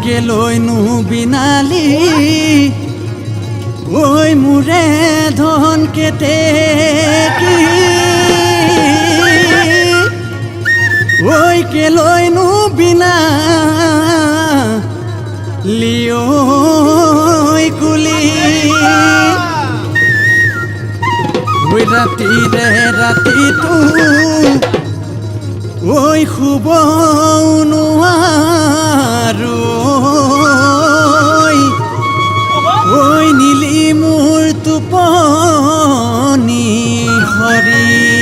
কেলৈনো Binali ঐ মোৰে ধন কেতেকী ঐ কেলৈনো বিনালি ঐ কুলি ঐ ৰাতিৰে ৰাতিটো ঐ শুব নোৱাৰো ঐ নীলি মোৰ টোপনি হৰি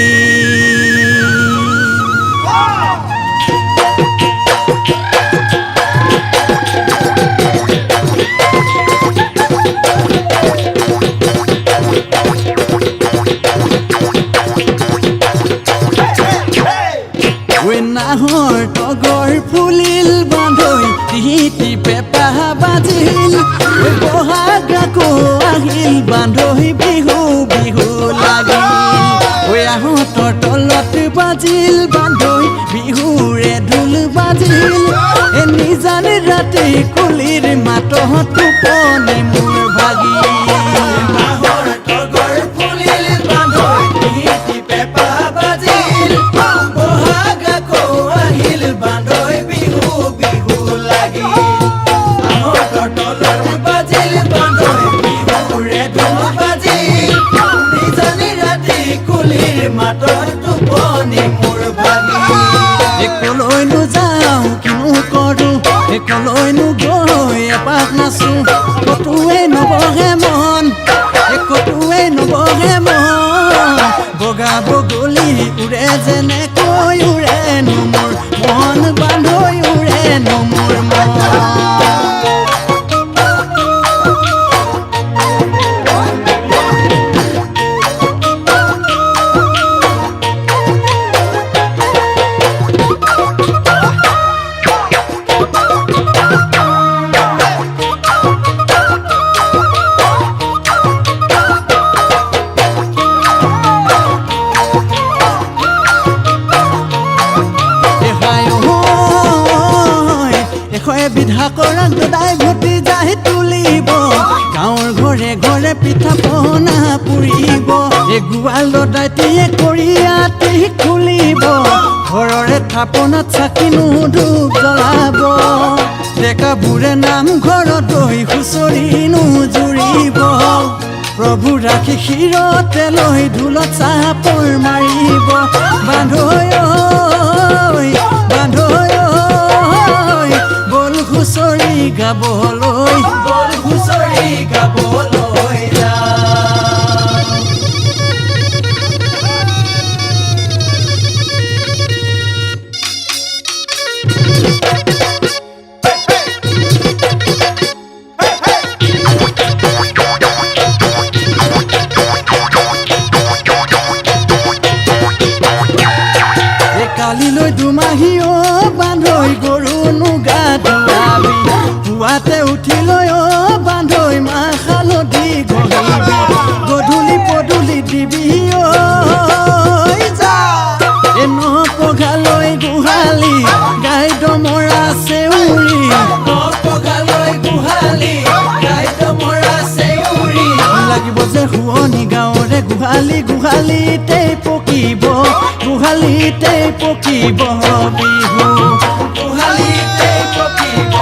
নাহৰ তগৰ ফুলিল বান্ধৈ তিহিতি পেপা বাজিল বহাগ আকৌ আহিল বান্ধৈ বিহু বিহু লাগিল আহঁতৰ তলত বাজিল বান্ধৈ বিহুৰে ঢোল বাজিল নিজান ৰাতি কুলিৰ মাতত টোপনি মোৰ ভাগিল কলৈনো যাওঁ কিনো কৰোঁ কলৈনো গৈ এপাক নাচোঁ কতোৱে নবহে মন কতোৱে নবহে মন বগা বগলী উৰে যেনেকৈ উৰেনো মোৰ মন বান্ধৈ উৰেনো মোৰ মন বিধাকৰক দদাই ভতি যাই তুলিব গাঁৱৰ ঘৰে ঘৰে পিঠা পনা পুৰিব গোৱাল দদাইটিয়ে কৰিয়াটি খুলিব ঘৰৰে থাপনাত চাকিনো ধূপ জ্বলাব ডেকাবোৰে নামঘৰত গৈ হুঁচৰিনো জুৰিব প্ৰভু ৰাখি শিৰতে লৈ ঢোলত চাপৰ মাৰিব বান্ধৈ বান্ধৈ হুঁচৰি গাবলৈ বল হুঁচৰি গাবলৈ কালিলৈ দুমাহীও বান্ধৈ গৰুনো গা ধুৱাবি পুৱাতে উঠিলৈ বান্ধৈ মাহ হালধি ঘঁহিবি গধূলি পদূলি দিবি নপঘালৈ গোহালি গাই দমৰা চেউৰি নপঘালৈ গোহালি গাই দমৰা চেউৰি লাগিব যে শুৱনি গাঁৱৰে গোহালি গোহালিতে পকিব গোহালিতে পকিব বিহু গোহালিতে পকিব